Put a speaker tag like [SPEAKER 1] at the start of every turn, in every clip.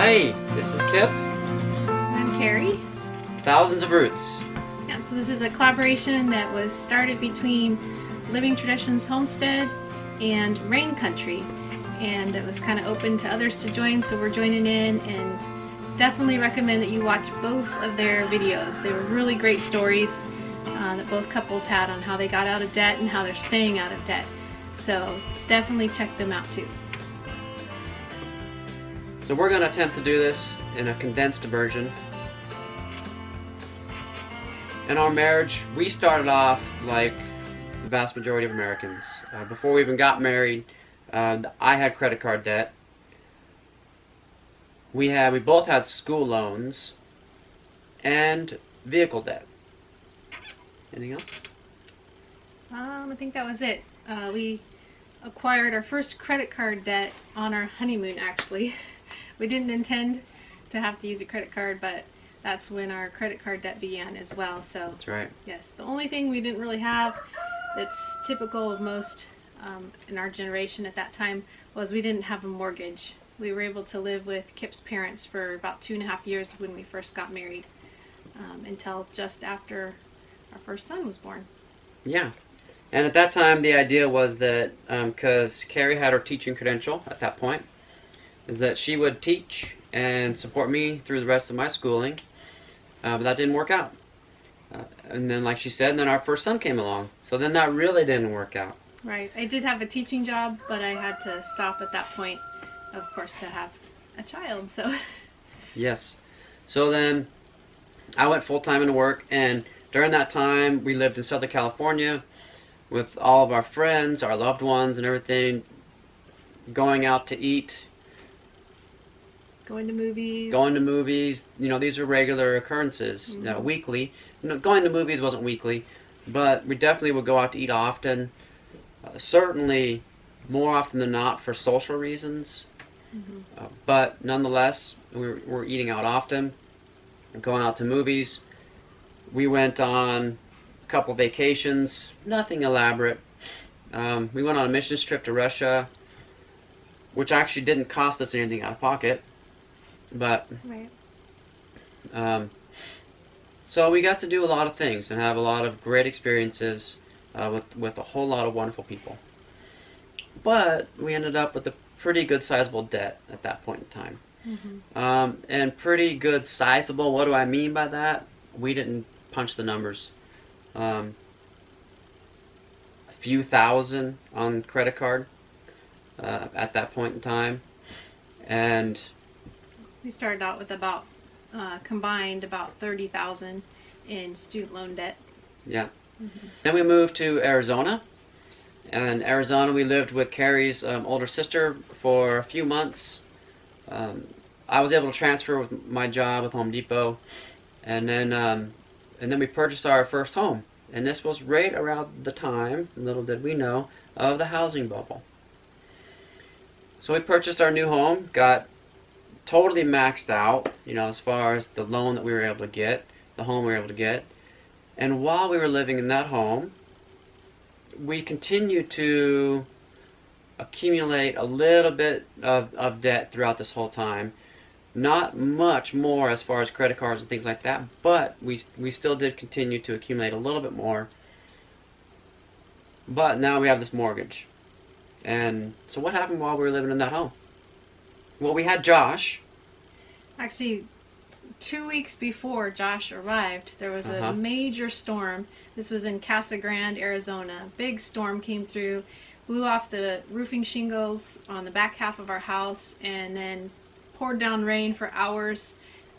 [SPEAKER 1] Hi, this is Kip.
[SPEAKER 2] I'm Carrie.
[SPEAKER 1] Thousands of Roots.
[SPEAKER 2] Yeah, so this is a collaboration that was started between Living Traditions Homestead and Rain Country, and it was kind of open to others to join, so we're joining in, and definitely recommend that you watch both of their videos. They were really great stories that both couples had on how they got out of debt and how they're staying out of debt. So definitely check them out too.
[SPEAKER 1] So we're going to attempt to do this in a condensed version. In our marriage, we started off like the vast majority of Americans. Before we even got married, I had credit card debt. We both had school loans and vehicle debt. Anything else?
[SPEAKER 2] I think that was it. We acquired our first credit card debt on our honeymoon, actually. We didn't intend to have to use a credit card, but that's when our credit card debt began as well. So
[SPEAKER 1] That's right.
[SPEAKER 2] yes, the only thing we didn't really have that's typical of most in our generation at that time was we didn't have a mortgage. We were able to live with Kip's parents for about 2.5 years when we first got married, until just after our first son was born.
[SPEAKER 1] Yeah. And at that time, the idea was that, because Carrie had her teaching credential at that point, is that she would teach and support me through the rest of my schooling, but that didn't work out. And then, like she said, then our first son came along, so then that really didn't work out.
[SPEAKER 2] Right. I did have a teaching job, but I had to stop at that point, of course, to have a child. So
[SPEAKER 1] Yes. So then I went full-time into work, and during that time we lived in Southern California with all of our friends, our loved ones and everything, going out to eat,
[SPEAKER 2] going to movies.
[SPEAKER 1] You know, these are regular occurrences, weekly. You know, going to movies wasn't weekly, but we definitely would go out to eat often, certainly more often than not for social reasons. But nonetheless, we're eating out often, going out to movies. We went on a couple vacations, nothing elaborate. We went on a missions trip to Russia, which actually didn't cost us anything out of pocket. But
[SPEAKER 2] right.
[SPEAKER 1] So we got to do a lot of things and have a lot of great experiences with a whole lot of wonderful people. But we ended up with a pretty good sizable debt at that point in time. And pretty good sizable, what do I mean by that? We didn't punch the numbers. A few thousand on credit card at that point in time. And
[SPEAKER 2] we started out with about combined about 30,000 in student loan debt.
[SPEAKER 1] Yeah. Then we moved to Arizona. And in Arizona, we lived with Carrie's older sister for a few months. I was able to transfer with my job with Home Depot, and then we purchased our first home. And this was right around the time, little did we know, of the housing bubble. So we purchased our new home, got totally maxed out, you know, as far as the loan that we were able to get, the home we were able to get. And while we were living in that home, we continued to accumulate a little bit of debt throughout this whole time. Not much more as far as credit cards and things like that, but we still did continue to accumulate a little bit more. But now we have this mortgage. And so what happened while we were living in that home? Well, we had Josh.
[SPEAKER 2] Actually, 2 weeks before Josh arrived, there was a major storm. This was in Casa Grande, Arizona. Big storm came through, blew off the roofing shingles on the back half of our house, and then poured down rain for hours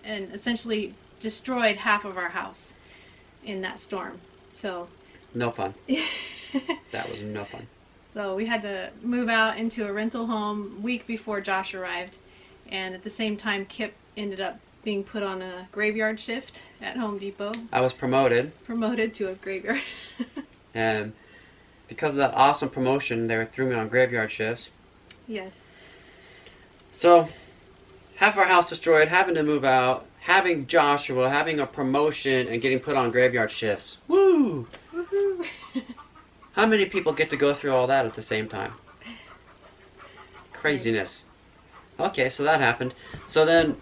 [SPEAKER 2] and essentially destroyed half of our house in that storm. So
[SPEAKER 1] no fun. That was no fun.
[SPEAKER 2] So we had to move out into a rental home week before Josh arrived, and at the same time Kip ended up being put on a graveyard shift at Home Depot.
[SPEAKER 1] I was promoted
[SPEAKER 2] To a graveyard.
[SPEAKER 1] And because of that awesome promotion, they threw me on graveyard shifts.
[SPEAKER 2] Yes.
[SPEAKER 1] So half our house destroyed, having to move out, having Joshua, having a promotion, and getting put on graveyard shifts. Woo!
[SPEAKER 2] Woohoo!
[SPEAKER 1] How many people get to go through all that at the same time? Craziness. Okay, so that happened. So then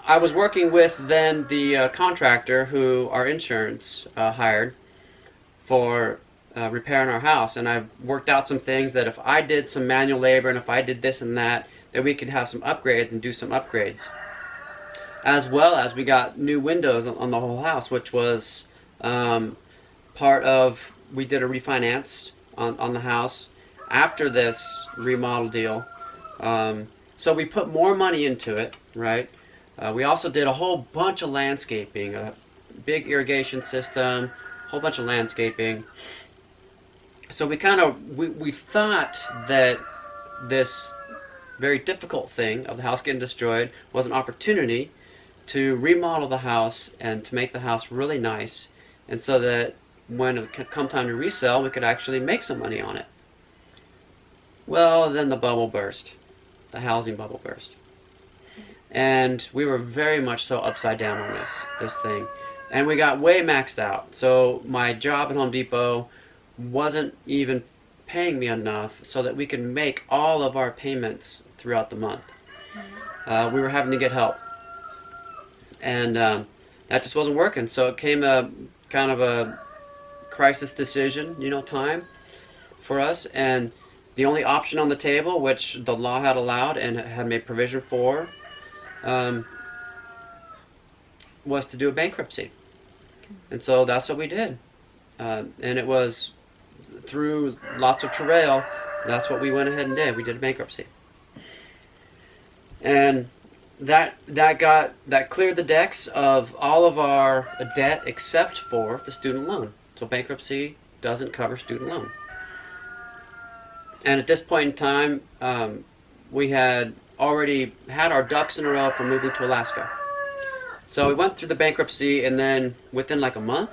[SPEAKER 1] I was working with then the contractor who our insurance hired for repairing our house, and I worked out some things that if I did some manual labor and if I did this and that we could have some upgrades and do some upgrades. As well as we got new windows on the whole house, which was part of, we did a refinance on the house after this remodel deal. So we put more money into it, right? We also did a whole bunch of landscaping, a big irrigation system, a whole bunch of landscaping. So we thought that this very difficult thing of the house getting destroyed was an opportunity to remodel the house and to make the house really nice, and so that when it come time to resell, we could actually make some money on it. Well, then the bubble burst. The housing bubble burst. And we were very much so upside down on this thing. And we got way maxed out. So my job at Home Depot wasn't even paying me enough so that we could make all of our payments throughout the month. We were having to get help. And that just wasn't working. So it came a kind of a crisis decision, time for us. And the only option on the table, which the law had allowed and had made provision for, was to do a bankruptcy. And so that's what we did. And it was through lots of travail, that's what we went ahead and did. We did a bankruptcy. And that cleared the decks of all of our debt except for the student loan. So bankruptcy doesn't cover student loan. And at this point in time, we had already had our ducks in a row for moving to Alaska. So we went through the bankruptcy, and then within a month,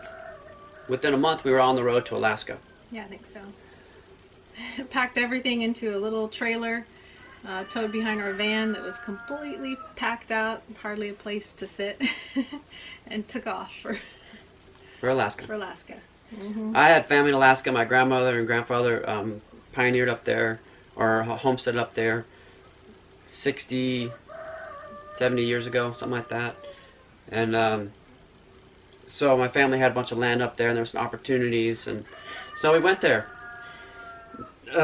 [SPEAKER 1] we were on the road to Alaska.
[SPEAKER 2] Yeah, I think so. Packed everything into a little trailer, towed behind our van that was completely packed out, hardly a place to sit, and took off
[SPEAKER 1] for Alaska.
[SPEAKER 2] For Alaska. Mm-hmm.
[SPEAKER 1] I had family in Alaska. My grandmother and grandfather pioneered up there, or homesteaded up there 60, 70 years ago, something like that. And so my family had a bunch of land up there, and there were some opportunities, and so we went there.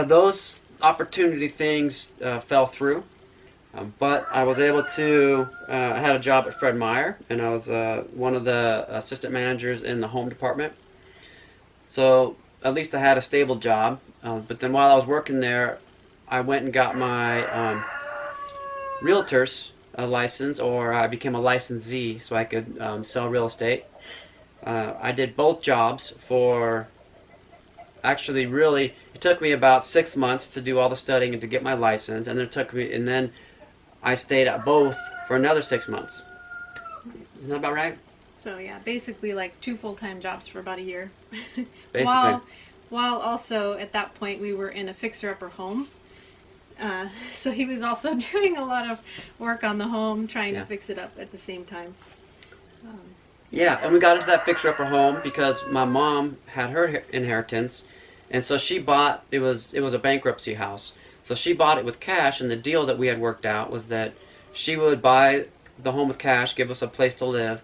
[SPEAKER 1] Those opportunity things fell through, but I was able to, I had a job at Fred Meyer, and I was one of the assistant managers in the home department. So at least I had a stable job, but then while I was working there, I went and got my realtor's license, or I became a licensee so I could sell real estate. I did both jobs for, actually really, it took me about 6 months to do all the studying and to get my license, and then I stayed at both for another 6 months. Isn't that about right?
[SPEAKER 2] So yeah, basically like 2 full-time jobs for about a year.
[SPEAKER 1] Basically.
[SPEAKER 2] While also at that point we were in a fixer-upper home. So he was also doing a lot of work on the home, trying to fix it up at the same time.
[SPEAKER 1] Yeah, and we got into that fixer-upper home because my mom had her inheritance, and so she bought, it was a bankruptcy house, so she bought it with cash, and the deal that we had worked out was that she would buy the home with cash, give us a place to live,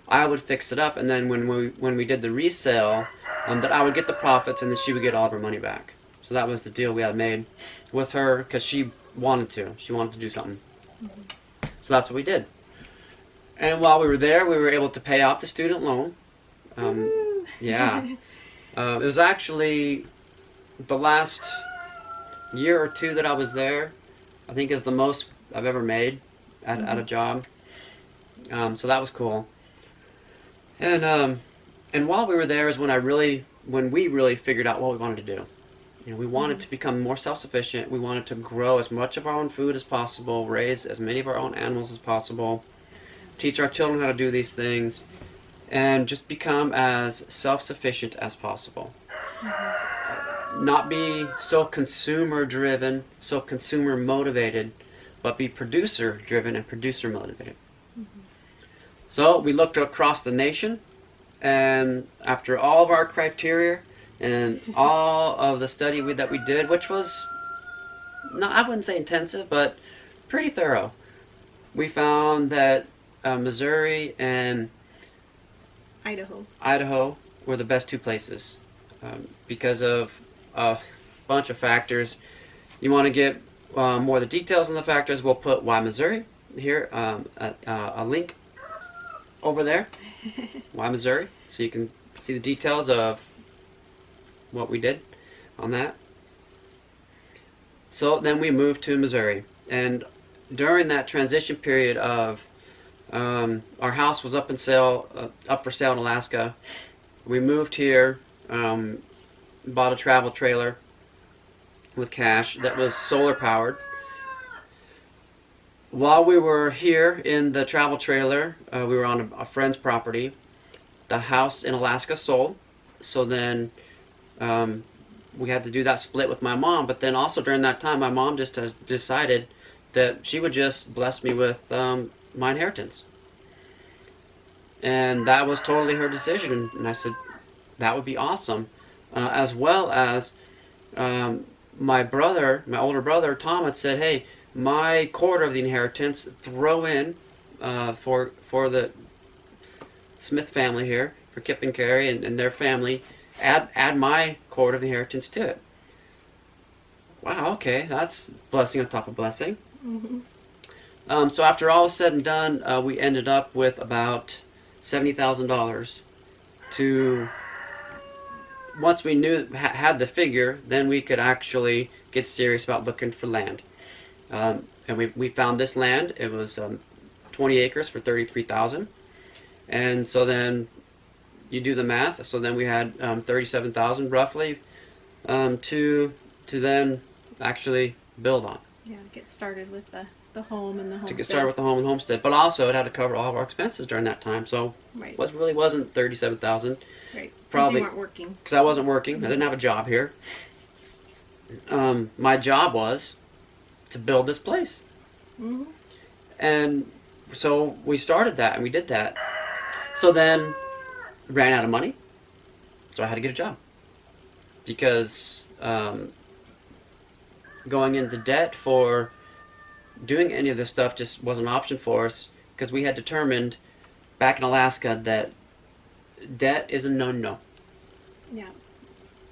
[SPEAKER 1] I would fix it up, and then when we did the resale, that I would get the profits, and then she would get all of her money back. So that was the deal we had made with her, because she wanted to do something. Mm-hmm. So that's what we did. And while we were there, we were able to pay off the student loan. Yeah. It was actually the last year or two that I was there, I think is the most I've ever made at a job. So that was cool. And while we were there is when we really figured out what we wanted to do. We wanted to become more self-sufficient. We wanted to grow as much of our own food as possible, raise as many of our own animals as possible, teach our children how to do these things, and just become as self-sufficient as possible. Mm-hmm. Not be so consumer-driven, so consumer-motivated, but be producer-driven and producer-motivated. Mm-hmm. So we looked across the nation, and after all of our criteria and all of the study that we did, which was, I wouldn't say intensive, but pretty thorough. We found that Missouri and Idaho were the best two places because of a bunch of factors. You want to get more of the details on the factors, we'll put why Missouri here, a link over there, why Missouri, so you can see the details of what we did on that. So then we moved to Missouri, and during that transition period of our house was up for sale in Alaska. We moved here, bought a travel trailer with cash that was solar powered. While we were here in the travel trailer, we were on a friend's property. The house in Alaska sold, so then we had to do that split with my mom. But then also during that time, my mom just decided that she would just bless me with my inheritance. And that was totally her decision. And I said, that would be awesome. As well as my older brother, Tom, had said, hey, my quarter of the inheritance, throw in for the Smith family here, for Kip and Carrie and their family, add my quarter of the inheritance to it. Wow, okay, that's blessing on top of blessing. Mm-hmm. So after all was said and done, we ended up with about $70,000 to, once we had the figure, then we could actually get serious about looking for land. And we found this land. It was 20 acres for $33,000. And so then you do the math. So then we had $37,000 roughly to then actually build on.
[SPEAKER 2] Yeah, get started with the home and the homestead.
[SPEAKER 1] To get started with the home and homestead, but also it had to cover all of our expenses during that time. So
[SPEAKER 2] right.
[SPEAKER 1] It really wasn't $37,000.
[SPEAKER 2] Right.
[SPEAKER 1] Probably
[SPEAKER 2] because you weren't working.
[SPEAKER 1] Because I wasn't working. Mm-hmm. I didn't have a job here. My job was to build this place. Mm-hmm. And so we started that and we did that. So then ran out of money. So I had to get a job. Because going into debt for doing any of this stuff just wasn't an option for us, because we had determined back in Alaska that debt is a no-no.
[SPEAKER 2] Yeah.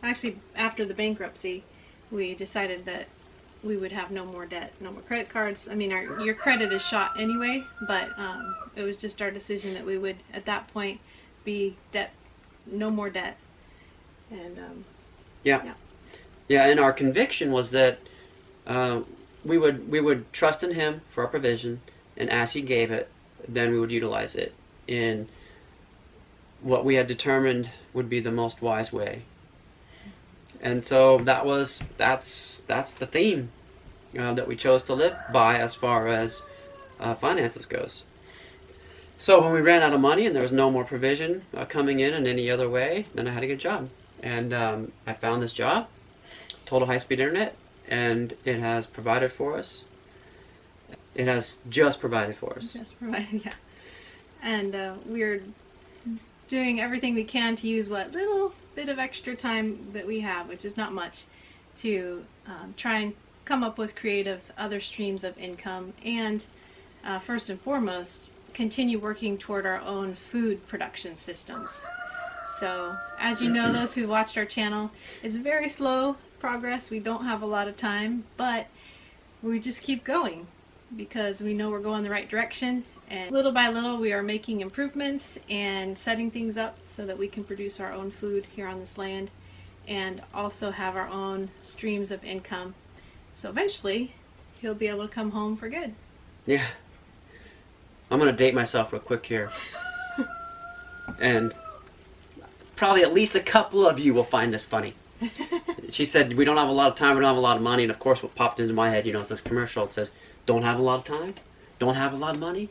[SPEAKER 2] Actually, after the bankruptcy, we decided that we would have no more debt, no more credit cards. I mean, your credit is shot anyway, but it was just our decision that we would, at that point, be no more debt. And
[SPEAKER 1] yeah, and our conviction was that we would trust in Him for our provision, and as He gave it, then we would utilize it in what we had determined would be the most wise way. And so that's the theme that we chose to live by as far as finances goes. So when we ran out of money and there was no more provision coming in any other way, then I had to get a job. And I found this job, total high-speed internet, and it has provided for us. It has just provided for us.
[SPEAKER 2] Just provided, yeah. And we're doing everything we can to use what little bit of extra time that we have, which is not much, to try and come up with creative other streams of income, and first and foremost, continue working toward our own food production systems. So, as you know, those who watched our channel, it's very slow progress. We don't have a lot of time, but we just keep going because we know we're going the right direction. And little by little, we are making improvements and setting things up so that we can produce our own food here on this land and also have our own streams of income. So eventually, he'll be able to come home for good.
[SPEAKER 1] Yeah. I'm going to date myself real quick here. And probably at least a couple of you will find this funny. She said, we don't have a lot of time, we don't have a lot of money. And of course, what popped into my head, it's this commercial. It says, don't have a lot of time, don't have a lot of money.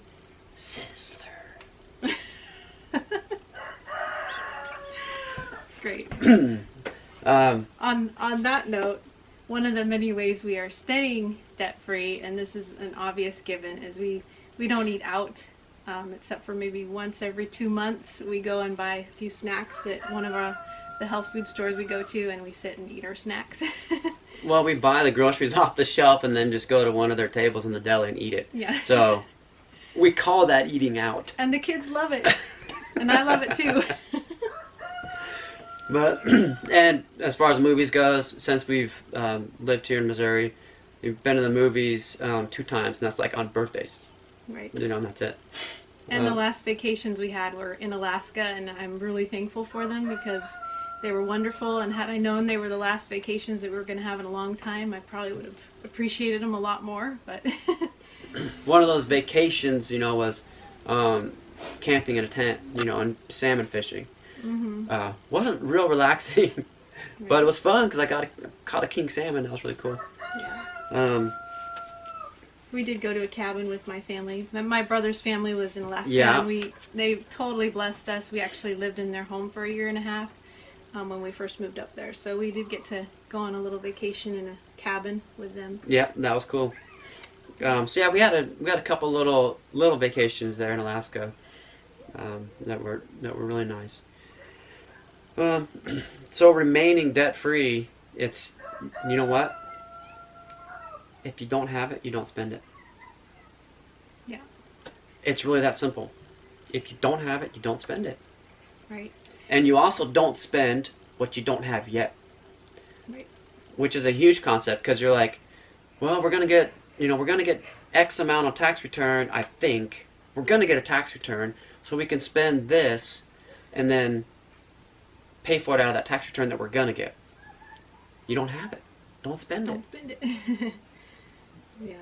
[SPEAKER 1] Sizzler.
[SPEAKER 2] That's great. On that note, one of the many ways we are staying debt-free, and this is an obvious given, is we don't eat out, except for maybe once every 2 months. We go and buy a few snacks at one of the health food stores we go to, and we sit and eat our snacks.
[SPEAKER 1] Well, we buy the groceries off the shelf and then just go to one of their tables in the deli and eat it.
[SPEAKER 2] Yeah.
[SPEAKER 1] So we call that eating out.
[SPEAKER 2] And the kids love it. And I love it too.
[SPEAKER 1] But and as far as movies goes, since we've lived here in Missouri, we've been to the movies 2 times, and that's like on birthdays.
[SPEAKER 2] Right.
[SPEAKER 1] You know, and that's it.
[SPEAKER 2] And the last vacations we had were in Alaska, and I'm really thankful for them because they were wonderful. And had I known they were the last vacations that we were going to have in a long time, I probably would have appreciated them a lot more. But
[SPEAKER 1] one of those vacations, you know, was camping in a tent, you know, and salmon fishing.
[SPEAKER 2] Mm-hmm.
[SPEAKER 1] Wasn't real relaxing, but it was fun because I caught a king salmon. That was really cool.
[SPEAKER 2] Yeah. We did go to a cabin with my family. My brother's family was in Alaska.
[SPEAKER 1] Yeah.
[SPEAKER 2] And they totally blessed us. We actually lived in their home for 1.5 years when we first moved up there. So we did get to go on a little vacation in a cabin with them.
[SPEAKER 1] Yeah, that was cool. So yeah, we had a couple little vacations there in Alaska that were really nice. So remaining debt free, it's, you know what? If you don't have it, you don't spend it.
[SPEAKER 2] Yeah.
[SPEAKER 1] It's really that simple. If you don't have it, you don't spend it.
[SPEAKER 2] Right.
[SPEAKER 1] And you also don't spend what you don't have yet.
[SPEAKER 2] Right.
[SPEAKER 1] Which is a huge concept because you're like, well, we're gonna get X amount of tax return. I think we're gonna get a tax return, so we can spend this, and then pay for it out of that tax return that we're gonna get. You don't have it. Don't spend it.
[SPEAKER 2] Don't spend it. Yeah.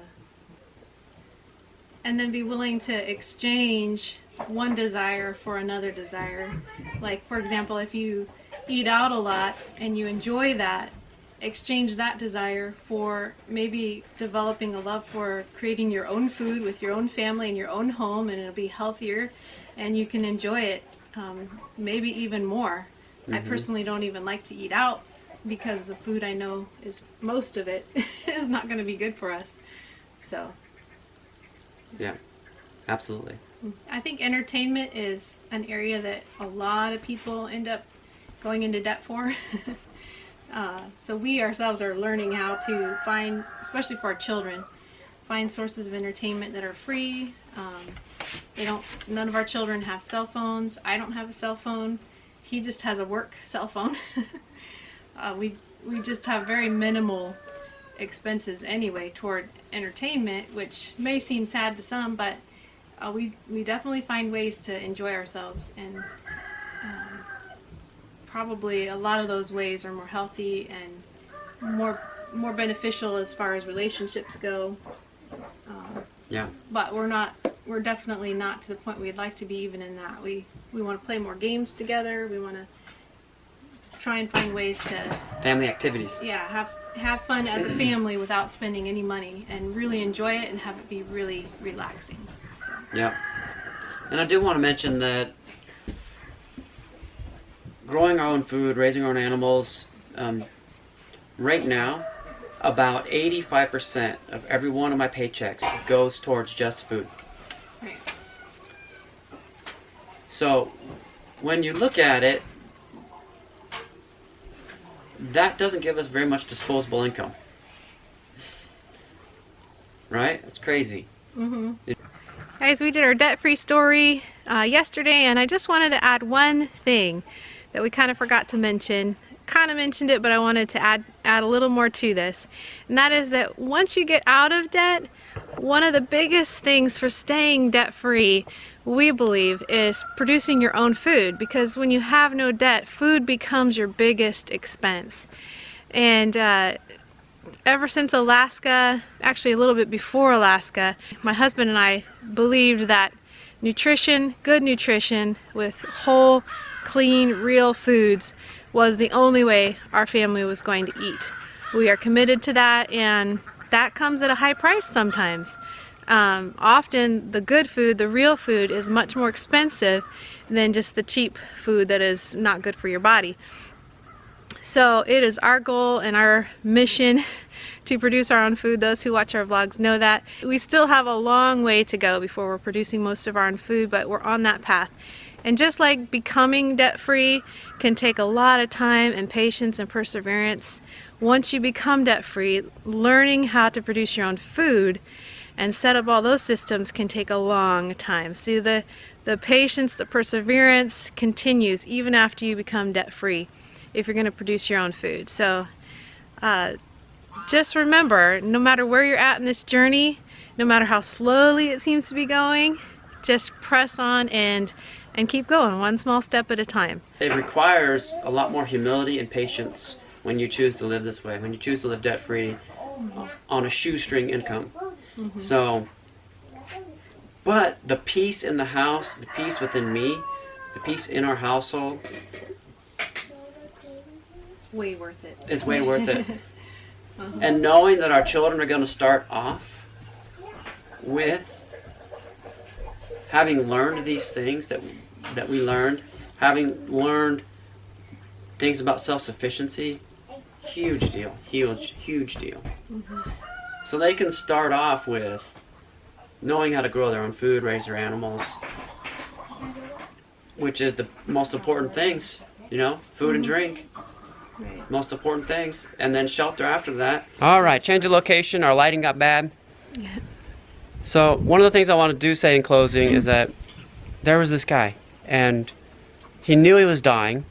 [SPEAKER 2] And then be willing to exchange one desire for another desire. Like, for example, if you eat out a lot and you enjoy that, exchange that desire for maybe developing a love for creating your own food with your own family in your own home, and it'll be healthier and you can enjoy it maybe even more. Mm-hmm. I personally don't even like to eat out because the food I know is, most of it is not going to be good for us. So
[SPEAKER 1] yeah, absolutely.
[SPEAKER 2] I think entertainment is an area that a lot of people end up going into debt for. So we ourselves are learning how to find, especially for our children, find sources of entertainment that are free. None of our children have cell phones. I don't have a cell phone. He just has a work cell phone. We just have very minimal expenses anyway toward entertainment, which may seem sad to some, but we definitely find ways to enjoy ourselves, and probably a lot of those ways are more healthy and more beneficial as far as relationships go.
[SPEAKER 1] Yeah.
[SPEAKER 2] But we're definitely not to the point we'd like to be even in that. We want to play more games together. We want to try and find ways to
[SPEAKER 1] family activities.
[SPEAKER 2] Yeah, have fun as a family without spending any money, and really enjoy it and have it be really relaxing. So.
[SPEAKER 1] Yeah. And I do want to mention that growing our own food, raising our own animals, right now, about 85% of every one of my paychecks goes towards just food.
[SPEAKER 2] Right.
[SPEAKER 1] So when you look at it, that doesn't give us very much disposable income. Right? It's crazy.
[SPEAKER 2] Mm-hmm. Guys, we did our debt-free story yesterday, and I just wanted to add one thing that we kind of forgot to mention. Kind of mentioned it, but I wanted to add a little more to this. And that is that once you get out of debt, one of the biggest things for staying debt-free, we believe, is producing your own food, because when you have no debt, food becomes your biggest expense. And ever since Alaska, actually a little bit before Alaska, my husband and I believed that nutrition, good nutrition with whole, clean, real foods was the only way our family was going to eat. We are committed to that, and that comes at a high price sometimes. Often the good food, the real food, is much more expensive than just the cheap food that is not good for your body. So it is our goal and our mission to produce our own food. Those who watch our vlogs know that. We still have a long way to go before we're producing most of our own food, but we're on that path. And just like becoming debt-free can take a lot of time and patience and perseverance, once you become debt-free, learning how to produce your own food and set up all those systems can take a long time. So the patience, the perseverance continues even after you become debt-free if you're going to produce your own food. So just remember, no matter where you're at in this journey, no matter how slowly it seems to be going, just press on and keep going, one small step at a time.
[SPEAKER 1] It requires a lot more humility and patience when you choose to live this way, when you choose to live debt-free on a shoestring income. So, but the peace in the house, the peace within me, the peace in our household,
[SPEAKER 2] It's way worth it.
[SPEAKER 1] is way worth it. And knowing that our children are going to start off with having learned these things that we learned, having learned things about self-sufficiency, huge deal, huge deal. So they can start off with knowing how to grow their own food, raise their animals, which is the most important things, you know, food and drink.
[SPEAKER 2] Right.
[SPEAKER 1] Most important things, and then shelter after that. All right, change of location. Our lighting got bad.
[SPEAKER 2] Yeah.
[SPEAKER 1] So one of the things I want to say in closing is that there was this guy, and he knew he was dying,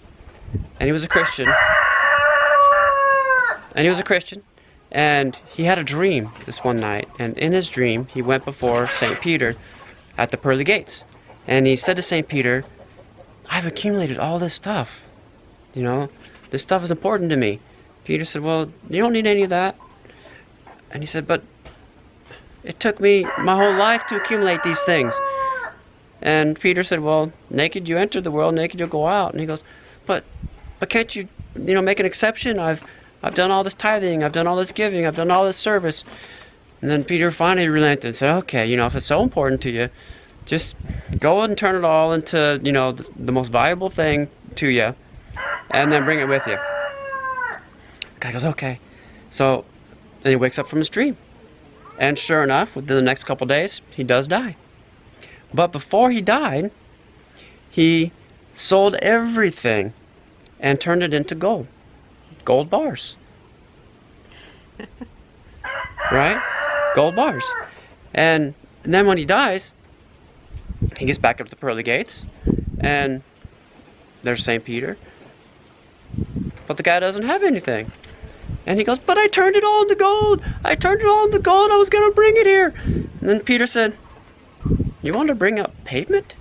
[SPEAKER 1] and he was a Christian. And he had a dream this one night, and in his dream he went before St. Peter at the pearly gates, and he said to St. Peter, "I've accumulated all this stuff, you know, this stuff is important to me." Peter said, "Well, you don't need any of that." And he said, "But it took me my whole life to accumulate these things." And Peter said, "Well, naked you entered the world, naked you'll go out." And he goes, but can't you, make an exception? I've done all this tithing, I've done all this giving, I've done all this service." And then Peter finally relented and said, "Okay, if it's so important to you, just go and turn it all into, the most valuable thing to you, and then bring it with you." The guy goes, "Okay." So then he wakes up from his dream. And sure enough, within the next couple days, he does die. But before he died, he sold everything and turned it into gold. Gold bars. Right? Gold bars. And then when he dies, he gets back up to the pearly gates, and there's St. Peter. But the guy doesn't have anything. And he goes, "But I turned it all into gold. I turned it all into gold. I was going to bring it here." And then Peter said, "You want to bring up pavement?"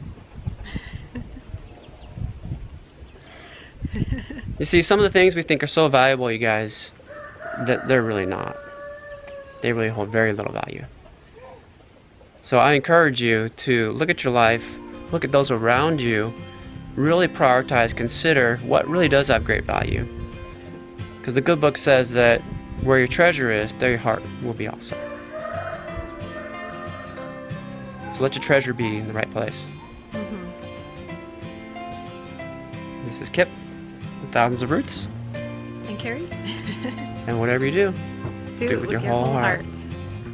[SPEAKER 1] You see, some of the things we think are so valuable, you guys, that they're really not. They really hold very little value. So I encourage you to look at your life, look at those around you, really prioritize, consider what really does have great value. Because the good book says that where your treasure is, there your heart will be also. So let your treasure be in the right place. This is Kip with Thousands of Roots.
[SPEAKER 2] And Carrie?
[SPEAKER 1] And whatever you do, do it with your whole heart.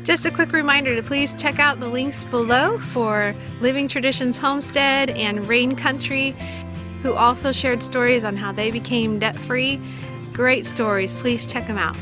[SPEAKER 2] Just a quick reminder to please check out the links below for Living Traditions Homestead and Rain Country, who also shared stories on how they became debt-free. Great stories. Please check them out.